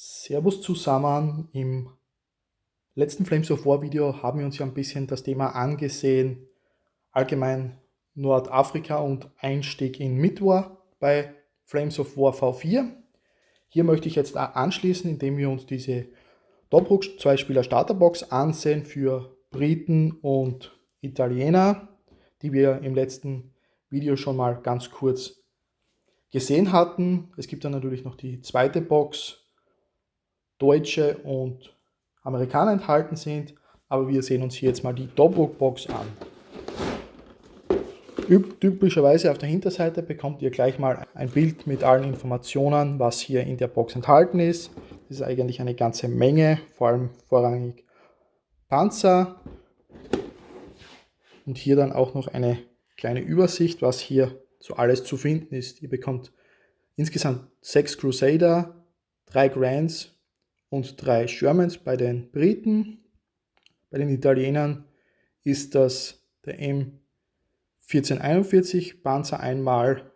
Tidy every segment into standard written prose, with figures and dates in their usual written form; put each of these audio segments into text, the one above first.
Servus zusammen. Im letzten Flames of War Video haben wir uns ja ein bisschen das Thema angesehen, allgemein Nordafrika und Einstieg in Mid-War bei Flames of War V4. Hier möchte ich jetzt anschließen, indem wir uns diese Tobruk 2-Spieler Starterbox ansehen für Briten und Italiener, die wir im letzten Video schon mal ganz kurz gesehen hatten. Es gibt dann natürlich noch die zweite Box, Deutsche und Amerikaner enthalten sind, aber wir sehen uns hier jetzt mal die Tobruk-Box an. Typischerweise auf der Hinterseite bekommt ihr gleich mal ein Bild mit allen Informationen, was hier in der Box enthalten ist. Das ist eigentlich eine ganze Menge, vor allem vorrangig Panzer. Und hier dann auch noch eine kleine Übersicht, was hier so alles zu finden ist. Ihr bekommt insgesamt 6 Crusader, 3 Grands und 3 Shermans bei den Briten. Bei den Italienern ist das der M1441 Panzer einmal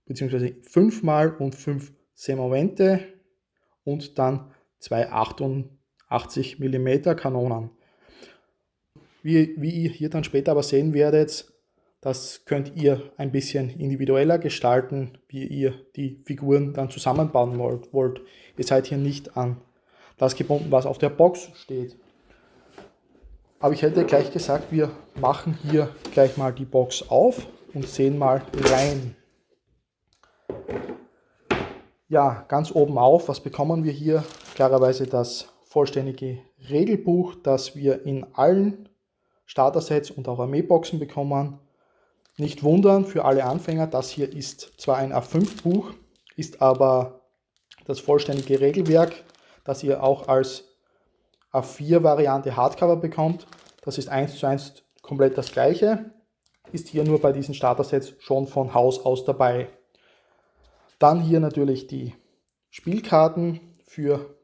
bzw. 5 mal und 5 Semovente und dann 2 88 mm Kanonen. Wie ihr hier dann später aber sehen werdet, das könnt ihr ein bisschen individueller gestalten, wie ihr die Figuren dann zusammenbauen wollt. Ihr seid hier nicht an das gebunden, was auf der Box steht. Aber ich hätte gleich gesagt, wir machen hier gleich mal die Box auf und sehen mal rein. Ja, ganz oben auf, was bekommen wir hier? Klarerweise das vollständige Regelbuch, das wir in allen Starter-Sets und auch Armeeboxen bekommen. Nicht wundern für alle Anfänger, das hier ist zwar ein A5-Buch, ist aber das vollständige Regelwerk, das ihr auch als A4-Variante Hardcover bekommt. Das ist 1:1 komplett das gleiche, ist hier nur bei diesen Starter-Sets schon von Haus aus dabei. Dann hier natürlich die Spielkarten für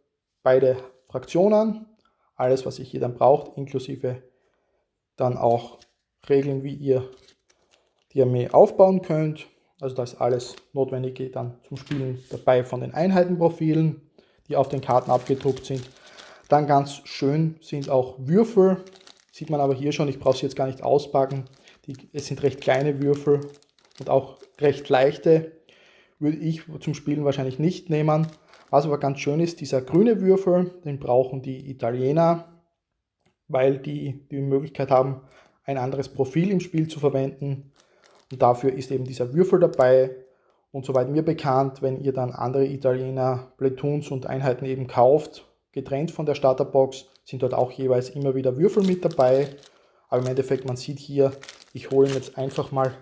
beide Fraktionen, alles was ihr hier dann braucht, inklusive dann auch Regeln, wie ihr die Armee aufbauen könnt. Also da ist alles Notwendige dann zum Spielen dabei von den Einheitenprofilen, die auf den Karten abgedruckt sind. Dann ganz schön sind auch Würfel, sieht man aber hier schon, ich brauche sie jetzt gar nicht auspacken. Es sind recht kleine Würfel und auch recht leichte, würde ich zum Spielen wahrscheinlich nicht nehmen. Was aber ganz schön ist, dieser grüne Würfel, den brauchen die Italiener, weil die die Möglichkeit haben, ein anderes Profil im Spiel zu verwenden. Und dafür ist eben dieser Würfel dabei. Und soweit mir bekannt, wenn ihr dann andere Italiener, Platoons und Einheiten eben kauft, getrennt von der Starterbox, sind dort auch jeweils immer wieder Würfel mit dabei. Aber im Endeffekt, man sieht hier, ich hole ihn jetzt einfach mal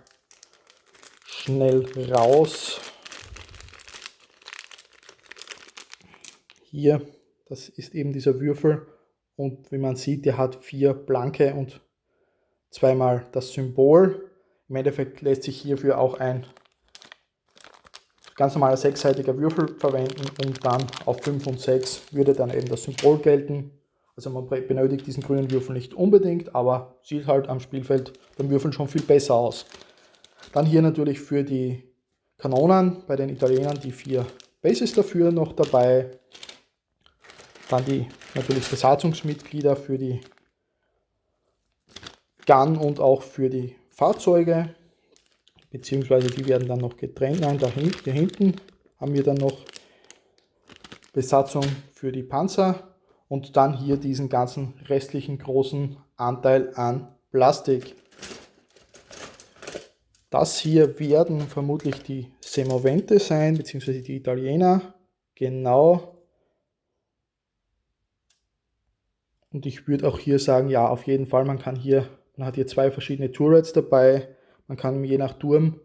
schnell raus. Hier, das ist eben dieser Würfel. Und wie man sieht, der hat 4 blanke und zweimal das Symbol. Im Endeffekt lässt sich hierfür auch ein ganz normaler 6-seitiger Würfel verwenden und dann auf 5 und 6 würde dann eben das Symbol gelten. Also man benötigt diesen grünen Würfel nicht unbedingt, aber sieht halt am Spielfeld beim Würfeln schon viel besser aus. Dann hier natürlich für die Kanonen bei den Italienern die 4 Bases dafür noch dabei. Dann die natürlich Besatzungsmitglieder für die Gun und auch für die Fahrzeuge, beziehungsweise die werden dann noch getrennt. Nein, hier hinten haben wir dann noch Besatzung für die Panzer und dann hier diesen ganzen restlichen großen Anteil an Plastik. Das hier werden vermutlich die Semovente sein, beziehungsweise die Italiener, genau. Und ich würde auch hier sagen, ja, auf jeden Fall, man hat hier 2 verschiedene Turrets dabei. Man kann je nach Turm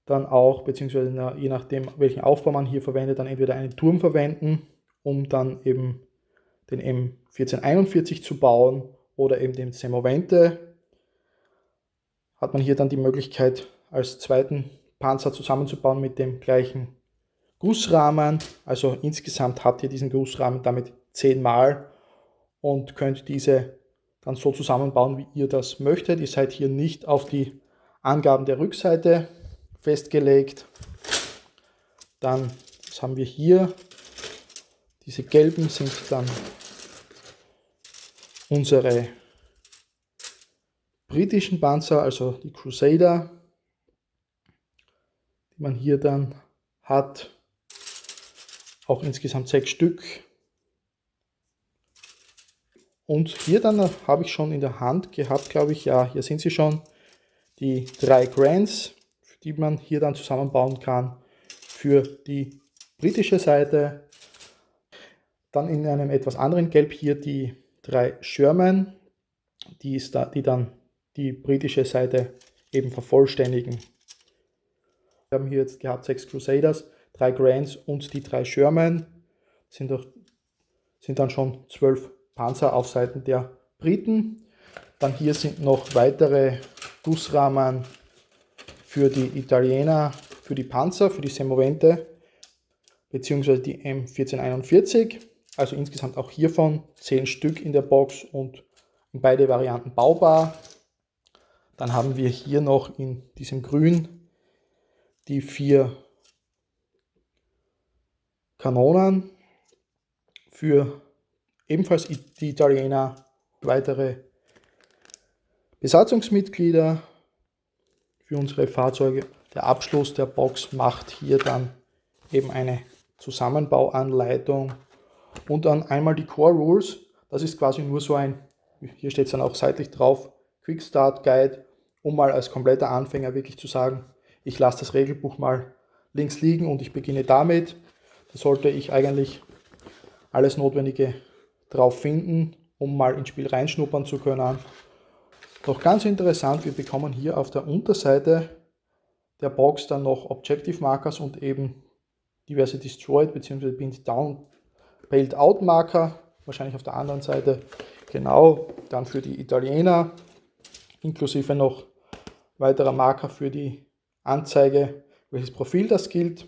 dann auch, beziehungsweise je nachdem, welchen Aufbau man hier verwendet, dann entweder einen Turm verwenden, um dann eben den M1441 zu bauen oder eben den Semovente. Hat man hier dann die Möglichkeit, als zweiten Panzer zusammenzubauen mit dem gleichen Gussrahmen. Also insgesamt habt ihr diesen Gussrahmen damit 10 Mal und könnt diese dann so zusammenbauen, wie ihr das möchtet. Ihr seid hier nicht auf die Angaben der Rückseite festgelegt. Dann, was haben wir hier? Diese gelben sind dann unsere britischen Panzer, also die Crusader, die man hier dann hat. Auch insgesamt 6 Stück. Und hier dann habe ich schon in der Hand gehabt, glaube ich, ja, hier sind sie schon, die 3 Grands, die man hier dann zusammenbauen kann für die britische Seite. Dann in einem etwas anderen Gelb hier die 3 Sherman, die dann die britische Seite eben vervollständigen. Wir haben hier jetzt gehabt 6 Crusaders, 3 Grands und die 3 Sherman. Sind dann schon 12 Panzer auf Seiten der Briten. Dann hier sind noch weitere Gussrahmen für die Italiener, für die Panzer, für die Semovente, beziehungsweise die M1441. Also insgesamt auch hiervon 10 Stück in der Box und in beide Varianten baubar. Dann haben wir hier noch in diesem Grün die 4 Kanonen für ebenfalls die Italiener, weitere Besatzungsmitglieder für unsere Fahrzeuge. Der Abschluss der Box macht hier dann eben eine Zusammenbauanleitung und dann einmal die Core Rules. Das ist quasi nur so ein, hier steht es dann auch seitlich drauf, Quick Start Guide, um mal als kompletter Anfänger wirklich zu sagen, ich lasse das Regelbuch mal links liegen und ich beginne damit. Da sollte ich eigentlich alles Notwendige drauf finden, um mal ins Spiel reinschnuppern zu können. Doch ganz interessant, wir bekommen hier auf der Unterseite der Box dann noch Objective Markers und eben diverse Destroyed bzw. Pinned Down, Bailed Out Marker, wahrscheinlich auf der anderen Seite. Genau, dann für die Italiener, inklusive noch weiterer Marker für die Anzeige, welches Profil das gilt.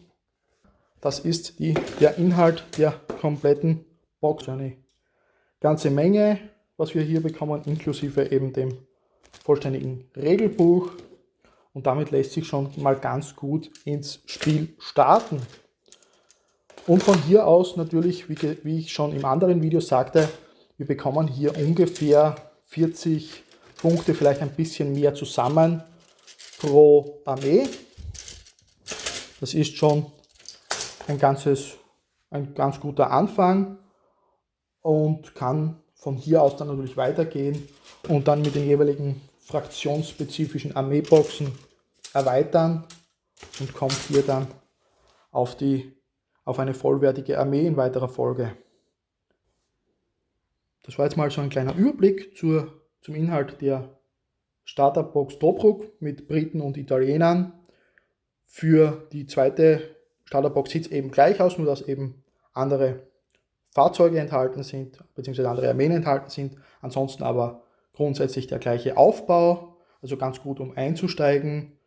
Das ist der Inhalt der kompletten Box. Eine ganze Menge, was wir hier bekommen, inklusive eben dem vollständigen Regelbuch. Und damit lässt sich schon mal ganz gut ins Spiel starten. Und von hier aus natürlich, wie ich schon im anderen Video sagte, wir bekommen hier ungefähr 40 Punkte, vielleicht ein bisschen mehr zusammen pro Armee. Das ist schon ein ganz guter Anfang und kann von hier aus dann natürlich weitergehen und dann mit den jeweiligen fraktionsspezifischen Armeeboxen erweitern und kommt hier dann auf eine vollwertige Armee in weiterer Folge. Das war jetzt mal so ein kleiner Überblick zum Inhalt der Starterbox Tobruk mit Briten und Italienern. Für die zweite Starterbox sieht es eben gleich aus, nur dass eben andere Fahrzeuge enthalten sind, beziehungsweise andere Armeen enthalten sind. Ansonsten aber grundsätzlich der gleiche Aufbau, also ganz gut, um einzusteigen.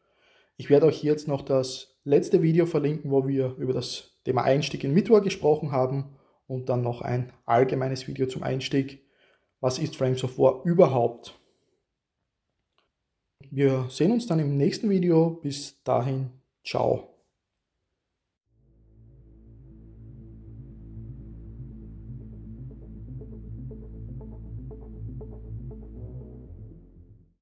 Ich werde euch hier jetzt noch das letzte Video verlinken, wo wir über das Thema Einstieg in MidWar gesprochen haben und dann noch ein allgemeines Video zum Einstieg. Was ist Frames of War überhaupt? Wir sehen uns dann im nächsten Video. Bis dahin, ciao.